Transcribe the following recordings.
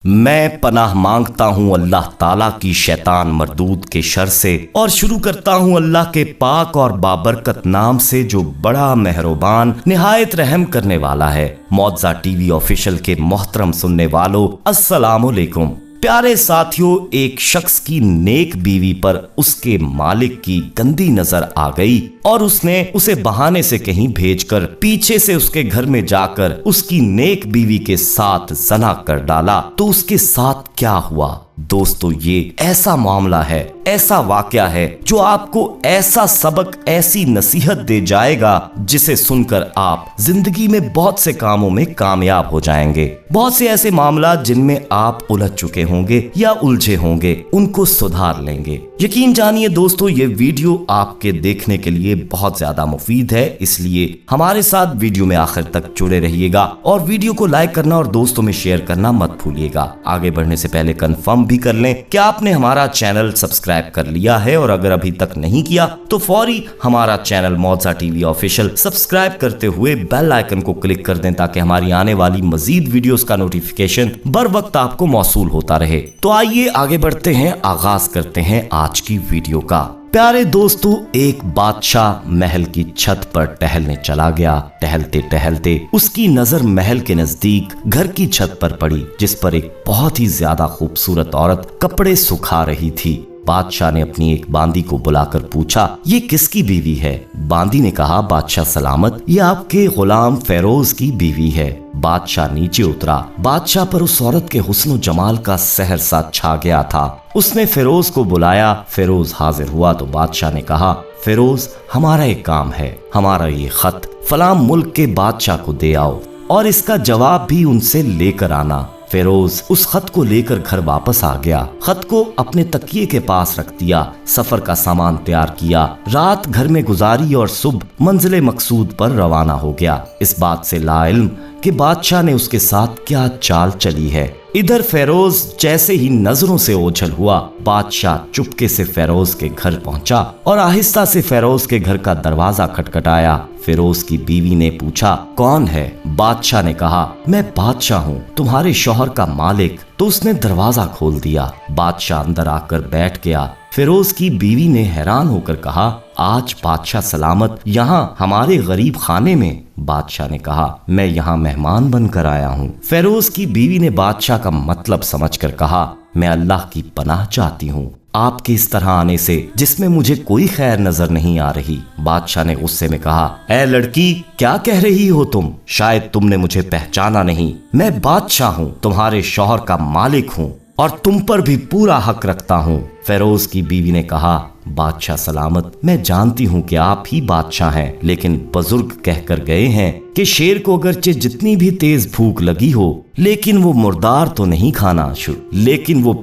मैं पनाह मांगता हूँ अल्लाह ताला की शैतान मरदूद के शर से और शुरू करता हूँ अल्लाह के पाक और बाबरकत नाम से जो बड़ा मेहरबान निहायत रहम करने वाला है। मौज़ा टीवी ऑफिशियल के मोहतरम सुनने वालों, अस्सलामुअलैकुम। प्यारे साथियों, एक शख्स की नेक बीवी पर उसके मालिक की गंदी नजर आ गई और उसने उसे बहाने से कहीं भेजकर पीछे से उसके घर में जाकर उसकी नेक बीवी के साथ ज़ना कर डाला। तो उसके साथ क्या हुआ दोस्तों, ये ऐसा मामला है, ऐसा वाकया है जो आपको ऐसा सबक, ऐसी नसीहत दे जाएगा जिसे सुनकर आप जिंदगी में बहुत से कामों में कामयाब हो जाएंगे। बहुत से ऐसे मामला जिनमें आप उलझ चुके होंगे या उलझे होंगे, उनको सुधार लेंगे। यकीन जानिए दोस्तों, ये वीडियो आपके देखने के लिए बहुत ज्यादा मुफीद है, इसलिए हमारे साथ वीडियो में आखिर तक जुड़े रहिएगा और वीडियो को लाइक करना और दोस्तों में शेयर करना मत भूलिएगा। आगे बढ़ने से पहले कंफर्म भी कर लें कि आपने हमारा चैनल सब्सक्राइब कर लिया है और अगर अभी तक नहीं किया तो फौरी हमारा चैनल मौज़ा टीवी ऑफिशियल सब्सक्राइब करते हुए बेल आइकन को क्लिक कर दें ताकि हमारी आने वाली मजीद वीडियोस का नोटिफिकेशन बर वक्त आपको मौसूल होता रहे। तो आइए आगे बढ़ते हैं, आगाज करते हैं आज की वीडियो का। प्यारे दोस्तों, एक बादशाह महल की छत पर टहलने चला गया। टहलते टहलते उसकी नजर महल के नजदीक घर की छत पर पड़ी, जिस पर एक बहुत ही ज्यादा खूबसूरत औरत कपड़े सुखा रही थी। बादशाह ने अपनी एक बांदी को बुलाकर पूछा, ये किसकी बीवी है? बांदी ने कहा, बादशाह सलामत, ये आपके गुलाम फेरोज की बीवी है। बादशाह नीचे उतरा। बादशाह पर उस औरत के हुस्न जमाल का सहर सा छा गया था। उसने फेरोज को बुलाया। फेरोज हाजिर हुआ तो बादशाह ने कहा, फेरोज, हमारा एक काम है, हमारा ये खत फलां मुल्क के बादशाह को दे आओ और इसका जवाब भी उनसे लेकर आना। फेरोज उस खत को लेकर घर वापस आ गया। खत को अपने तकिए के पास रख दिया। सफर का सामान तैयार किया, रात घर में गुजारी और सुबह मंजिले मकसूद पर रवाना हो गया, इस बात से लाइल्म कि बादशाह ने उसके साथ क्या चाल चली है। इधर फेरोज जैसे ही नजरों से ओझल हुआ, बादशाह चुपके से फेरोज के घर पहुंचा और आहिस्ता से फेरोज के घर का दरवाजा खटखटाया। फेरोज की बीवी ने पूछा, कौन है? बादशाह ने कहा, मैं बादशाह हूँ, तुम्हारे शौहर का मालिक। तो उसने दरवाजा खोल दिया। बादशाह अंदर आकर बैठ गया। फेरोज की बीवी ने हैरान होकर कहा, आज बादशाह सलामत यहाँ हमारे गरीब खाने में? बादशाह ने कहा, मैं यहाँ मेहमान बनकर आया हूँ। फेरोज की बीवी ने बादशाह का मतलब समझकर कहा, मैं अल्लाह की पनाह चाहती हूँ आपके इस तरह आने से, जिसमें मुझे कोई खैर नजर नहीं आ रही। बादशाह ने गुस्से में कहा, ऐ लड़की, क्या कह रही हो तुम? शायद तुमने मुझे पहचाना नहीं। मैं बादशाह हूँ, तुम्हारे शौहर का मालिक हूँ और तुम पर भी पूरा हक रखता हूँ। फेरोज की बीवी ने कहा, बादशाह सलामत, मैं जानती हूँ कि आप ही बादशाह हैं, लेकिन बुजुर्ग कहकर गए हैं कि शेर को अगरचे जितनी भी तेज भूख लगी हो, लेकिन वो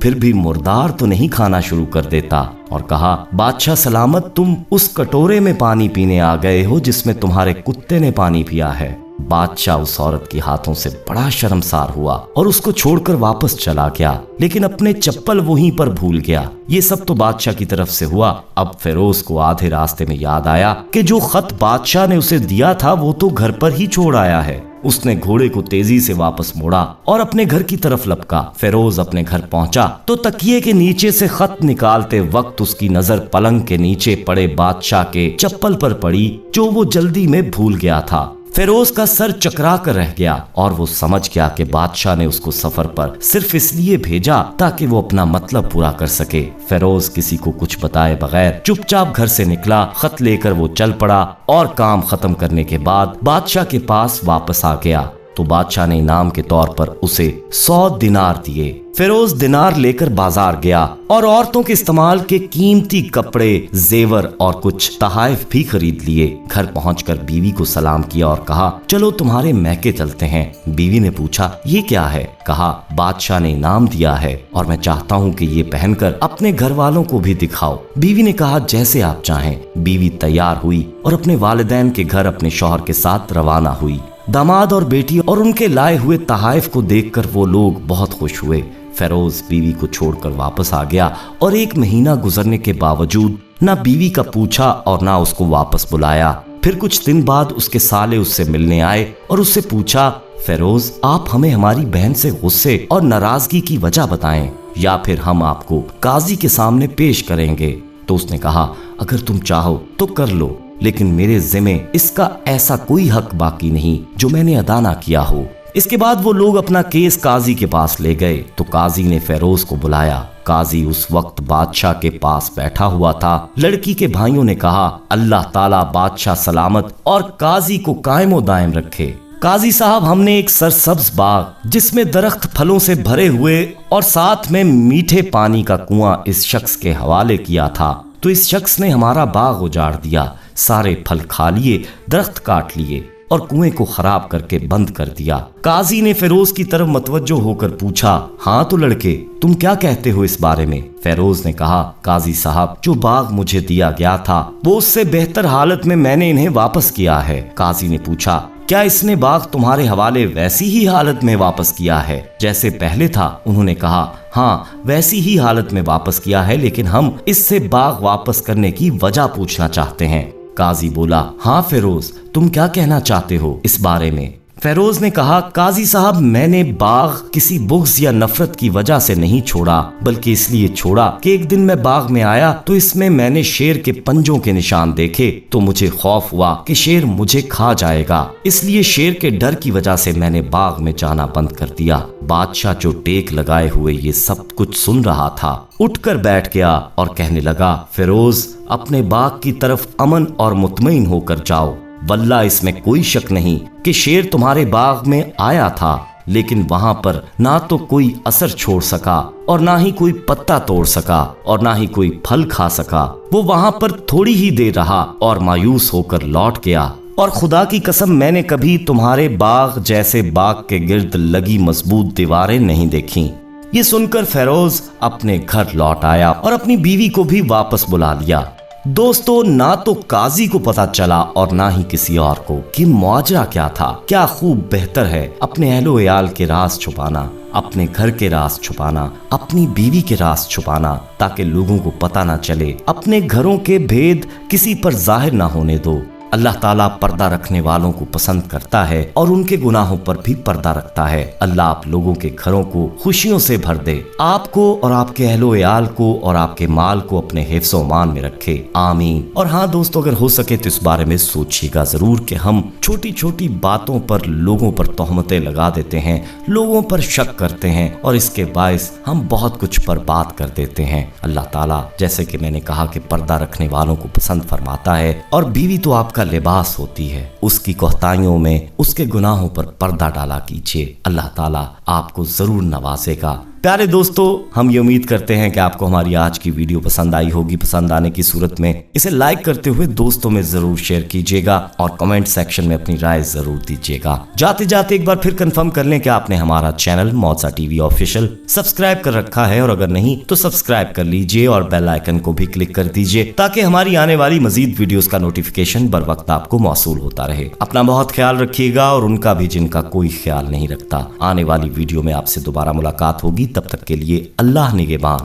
फिर भी मुर्दार तो नहीं खाना शुरू कर देता। और कहा, बादशाह सलामत, तुम उस कटोरे में पानी पीने आ गए हो जिसमें तुम्हारे कुत्ते ने पानी पिया है। बादशाह उस औरत के हाथों से बड़ा शर्मसार हुआ और उसको छोड़कर वापस चला गया, लेकिन अपने चप्पल वहीं पर भूल गया। ये सब तो बादशाह की तरफ से हुआ। अब फेरोज को आधे रास्ते में याद आया कि जो खत बादशाह ने उसे दिया था वो तो घर पर ही छोड़ आया है। उसने घोड़े को तेजी से वापस मोड़ा और अपने घर की तरफ लपका। फेरोज अपने घर पहुंचा तो तकिए के नीचे से खत निकालते वक्त उसकी नजर पलंग के नीचे पड़े बादशाह के चप्पल पर पड़ी, जो वो जल्दी में भूल गया था। फेरोज का सर चकरा कर रह गया और वो समझ गया कि बादशाह ने उसको सफर पर सिर्फ इसलिए भेजा ताकि वो अपना मतलब पूरा कर सके। फेरोज किसी को कुछ बताए बगैर चुपचाप घर से निकला। खत लेकर वो चल पड़ा और काम खत्म करने के बाद बादशाह के पास वापस आ गया तो बादशाह ने इनाम के तौर पर उसे 100 दिनार दिए। फेरोज दिनार लेकर बाजार गया और औरतों के इस्तेमाल के कीमती कपड़े, जेवर और कुछ तहाइफ भी खरीद लिए। घर पहुंचकर बीवी को सलाम किया और कहा, चलो तुम्हारे मैके चलते हैं। बीवी ने पूछा, ये क्या है? कहा, बादशाह ने इनाम दिया है और मैं चाहता हूँ कि ये पहनकर अपने घर वालों को भी दिखाओ। बीवी ने कहा, जैसे आप चाहें। बीवी तैयार हुई और अपने वालिदैन के घर अपने शौहर के साथ रवाना हुई। दामाद और बेटी और उनके लाए हुए तहाइफ को देखकर वो लोग बहुत खुश हुए। फेरोज बीवी को छोड़कर वापस आ गया और 1 महीना गुजरने के बावजूद ना बीवी का पूछा और ना उसको वापस बुलाया। फिर कुछ दिन बाद उसके साले उससे मिलने आए और उससे पूछा, फेरोज, आप हमें हमारी बहन से गुस्से और नाराजगी की वजह बताएं या फिर हम आपको काजी के सामने पेश करेंगे। तो उसने कहा, अगर तुम चाहो तो कर लो, लेकिन मेरे जिम्मे इसका ऐसा कोई हक बाकी नहीं जो मैंने अदा ना किया हो। इसके बाद वो लोग अपना केस काजी के पास ले गए तो काजी ने फेरोज को बुलाया। काजी उस वक्त बादशाह के पास बैठा हुआ था। लड़की के भाइयों ने कहा, अल्लाह ताला बादशाह सलामत और काजी को कायमो दायम रखे। काजी साहब, हमने एक सरसब्ज बाग जिसमें दरख्त फलों से भरे हुए और साथ में मीठे पानी का कुआं इस शख्स के हवाले किया था, तो इस शख्स ने हमारा बाग उजाड़ दिया, सारे फल खा लिए, दरख्त काट लिए और कुएं को खराब करके बंद कर दिया। काजी ने फेरोज की तरफ मतवज्जो होकर पूछा, हाँ तो लड़के, तुम क्या कहते हो इस बारे में? फेरोज ने कहा, काजी साहब, जो बाग मुझे दिया गया था वो उससे बेहतर हालत में मैंने इन्हें वापस किया है। काजी ने पूछा, क्या इसने बाग तुम्हारे हवाले वैसी ही हालत में वापस किया है जैसे पहले था? उन्होंने कहा, हाँ वैसी ही हालत में वापस किया है, लेकिन हम इससे बाग वापस करने की वजह पूछना चाहते हैं। काजी बोला, हाँ फेरोज, तुम क्या कहना चाहते हो इस बारे में? फेरोज ने कहा, काजी साहब, मैंने बाग किसी बुग़्ज़ या नफरत की वजह से नहीं छोड़ा, बल्कि इसलिए छोड़ा कि एक दिन मैं बाग में आया तो इसमें मैंने शेर के पंजों के निशान देखे, तो मुझे खौफ हुआ कि शेर मुझे खा जाएगा, इसलिए शेर के डर की वजह से मैंने बाग में जाना बंद कर दिया। बादशाह जो टेक लगाए हुए ये सब कुछ सुन रहा था, उठकर बैठ गया और कहने लगा, फेरोज, अपने बाग की तरफ अमन और मुतमईन होकर जाओ। वल्लाह इसमें कोई शक नहीं कि शेर तुम्हारे बाग में आया था, लेकिन वहां पर ना तो कोई असर छोड़ सका और ना ही कोई पत्ता तोड़ सका और ना ही कोई फल खा सका। वो वहां पर थोड़ी ही देर रहा और मायूस होकर लौट गया। और खुदा की कसम, मैंने कभी तुम्हारे बाग जैसे बाग के गिर्द लगी मजबूत दीवारें नहीं देखी। ये सुनकर फेरोज अपने घर लौट आया और अपनी बीवी को भी वापस बुला लिया। दोस्तों, ना तो काजी को पता चला और ना ही किसी और को कि माजरा क्या था। क्या खूब बेहतर है अपने अहलो याल के राज छुपाना, अपने घर के राज छुपाना, अपनी बीवी के राज छुपाना, ताकि लोगों को पता ना चले। अपने घरों के भेद किसी पर जाहिर ना होने दो। अल्लाह ताला पर्दा रखने वालों को पसंद करता है और उनके गुनाहों पर भी पर्दा रखता है। अल्लाह आप लोगों के घरों को खुशियों से भर दे, आपको और आपके अहलो याल को और आपके माल को अपने हिफ्ज़ो मान में रखे, आमीन। और हाँ दोस्तों, अगर हो सके तो इस बारे में सोचिएगा जरूर कि हम छोटी छोटी बातों पर लोगों पर तोहमतें लगा देते हैं, लोगों पर शक करते हैं और इसके बायस हम बहुत कुछ बर्बाद कर देते हैं। अल्लाह ताला, जैसे कि मैंने कहा, कि पर्दा रखने वालों को पसंद फरमाता है और बीवी तो आपका लिबास होती है। उसकी कोताहियों में, उसके गुनाहों पर पर्दा डाला कीजिए, अल्लाह ताला आपको जरूर नवाजेगा। प्यारे दोस्तों, हम ये उम्मीद करते हैं कि आपको हमारी आज की वीडियो पसंद आई होगी। पसंद आने की सूरत में इसे लाइक करते हुए दोस्तों में जरूर शेयर कीजिएगा और कमेंट सेक्शन में अपनी राय जरूर दीजिएगा। जाते जाते एक बार फिर कंफर्म कर लें कि आपने हमारा चैनल मौजा टीवी ऑफिशियल सब्सक्राइब कर रखा है, और अगर नहीं तो सब्सक्राइब कर लीजिए और बेल आइकन को भी क्लिक कर दीजिए ताकि हमारी आने वाली मजीद वीडियोस का नोटिफिकेशन बर वक्त आपको मौसूल होता रहे। अपना बहुत ख्याल रखिएगा और उनका भी जिनका कोई ख्याल नहीं रखता। आने वाली वीडियो में आपसे दोबारा मुलाकात होगी, तब तक के लिए अल्लाह निगहबान।